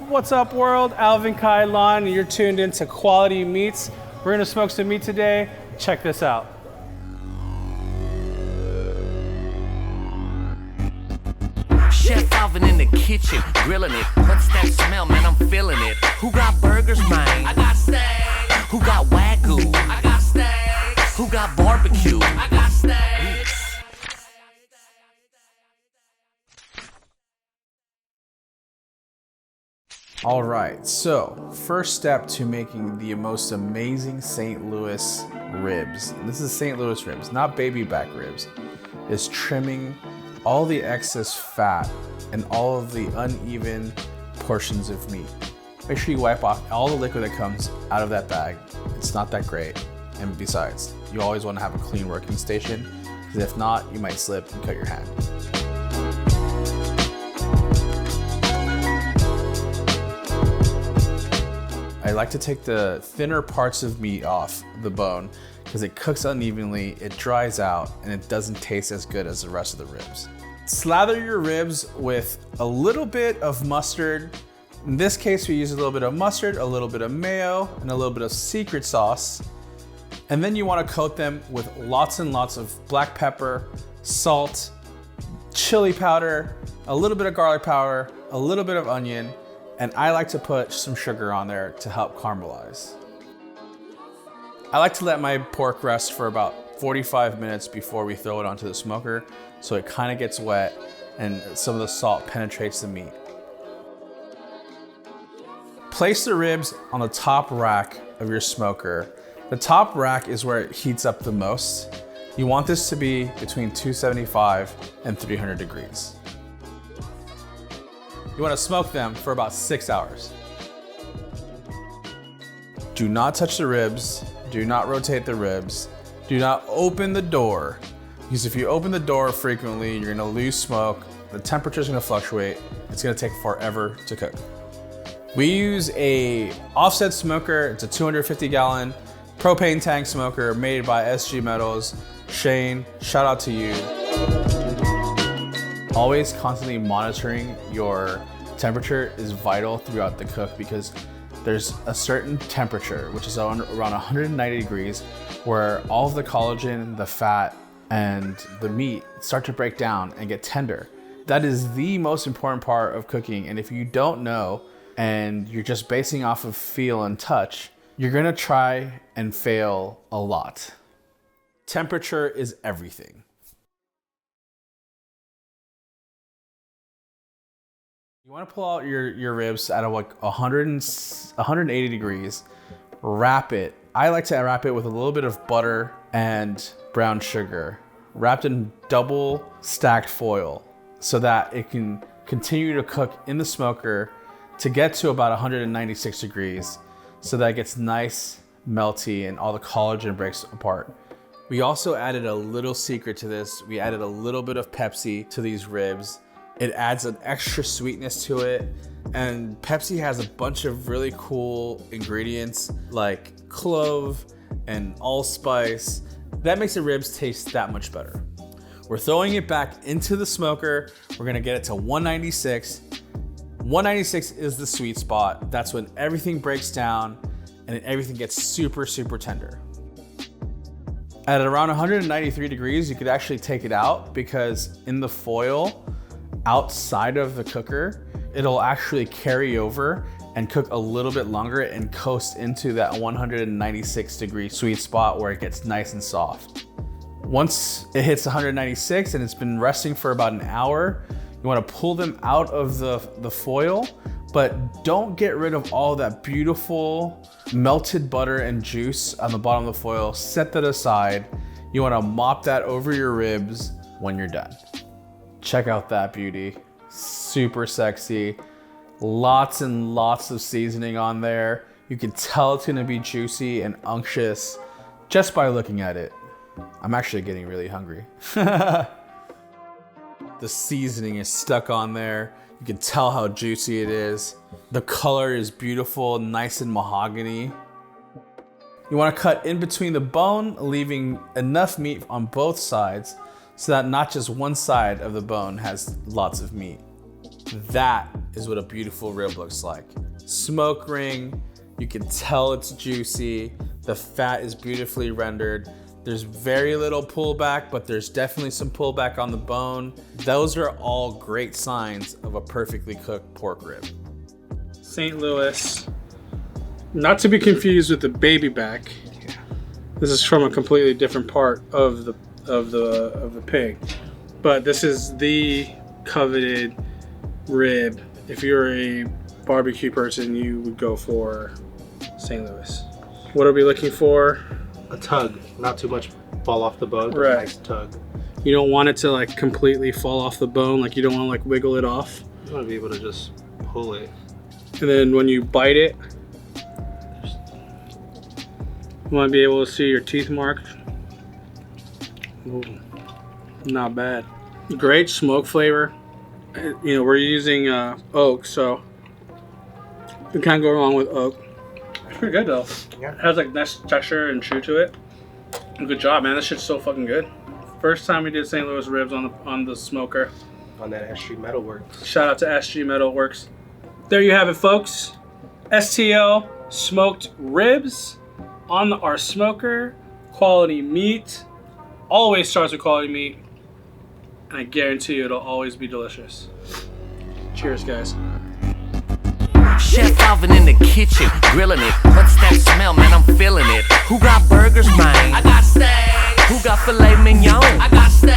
What's up, world? Alvin Cailan, and you're tuned into Quality Meats. We're gonna smoke some meat today. Check this out. Chef Alvin in the kitchen, grilling it. What's that smell, man? I'm feeling it. Who got burgers, man? I got steak. Who got Wagyu? I got steak. Who got barbecue? I got steaks. All right, so first step to making the most amazing St. Louis ribs, this is St. Louis ribs, not baby back ribs, is trimming all the excess fat and all of the uneven portions of meat. Make sure you wipe off all the liquid that comes out of that bag. It's not that great. And besides, you always want to have a clean working station, because if not, you might slip and cut your hand. I like to take the thinner parts of meat off the bone because it cooks unevenly, it dries out, and it doesn't taste as good as the rest of the ribs. Slather your ribs with a little bit of mustard. In this case, we use a little bit of mustard, a little bit of mayo, and a little bit of secret sauce. And then you want to coat them with lots and lots of black pepper, salt, chili powder, a little bit of garlic powder, a little bit of onion, and I like to put some sugar on there to help caramelize. I like to let my pork rest for about 45 minutes before we throw it onto the smoker, so it kind of gets wet and some of the salt penetrates the meat. Place the ribs on the top rack of your smoker. The top rack is where it heats up the most. You want this to be between 275 and 300 degrees. You want to smoke them for about 6 hours. Do not touch the ribs. Do not rotate the ribs. Do not open the door, because if you open the door frequently, you're gonna lose smoke. The temperature is gonna fluctuate. It's gonna take forever to cook. We use a offset smoker. It's a 250 gallon propane tank smoker made by SG Metals. Shane, shout out to you. Always constantly monitoring your temperature is vital throughout the cook, because there's a certain temperature, which is around 190 degrees, where all of the collagen, the fat, and the meat start to break down and get tender. That is the most important part of cooking. And if you don't know, and you're just basing off of feel and touch, you're gonna try and fail a lot. Temperature is everything. You want to pull out your ribs out of like 180 degrees, wrap it. I like to wrap it with a little bit of butter and brown sugar, wrapped in double stacked foil, so that it can continue to cook in the smoker to get to about 196 degrees, so that it gets nice, melty, and all the collagen breaks apart. We also added a little secret to this. We added a little bit of Pepsi to these ribs. It adds an extra sweetness to it. And Pepsi has a bunch of really cool ingredients like clove and allspice. That makes the ribs taste that much better. We're throwing it back into the smoker. We're gonna get it to 196. 196 is the sweet spot. That's when everything breaks down and everything gets super, super tender. At around 193 degrees, you could actually take it out, because in the foil, outside of the cooker, it'll actually carry over and cook a little bit longer and coast into that 196 degree sweet spot where it gets nice and soft. Once it hits 196 and it's been resting for about an hour, you want to pull them out of the foil, but don't get rid of all that beautiful melted butter and juice on the bottom of the foil. Set that aside. You want to mop that over your ribs when you're done. Check out that beauty. Super sexy. Lots and lots of seasoning on there. You can tell it's gonna be juicy and unctuous just by looking at it. I'm actually getting really hungry. The seasoning is stuck on there. You can tell how juicy it is. The color is beautiful, nice and mahogany. You wanna cut in between the bone, leaving enough meat on both sides so that not just one side of the bone has lots of meat. That is what a beautiful rib looks like. Smoke ring, you can tell it's juicy. The fat is beautifully rendered. There's very little pullback, but there's definitely some pullback on the bone. Those are all great signs of a perfectly cooked pork rib. St. Louis, not to be confused with the baby back. This is from a completely different part of the pig, but this is the coveted rib. If you're a barbecue person, you would go for St. Louis. What are we looking for? A tug, not too much fall off the bone, but Right. a nice tug. You don't want it to like completely fall off the bone, like you don't want to like wiggle it off. You want to be able to just pull it. And then when you bite it, you want to be able to see your teeth marks. Ooh, not bad. Great smoke flavor. You know, we're using oak, so you can't go wrong with oak. It's pretty good though. Yeah. It has like nice texture and chew to it. Good job, man. This shit's so fucking good. First time we did St. Louis ribs on the smoker. On that SG Metalworks. Shout out to SG Metalworks. There you have it, folks. STL smoked ribs on our smoker. Quality meat. Always starts with quality meat. And I guarantee you it'll always be delicious. Cheers, guys. Chef Alvin in the kitchen, grilling it. What's that smell, man? I'm feeling it. Who got burgers, man? I got steak. Who got filet mignon? I got steak.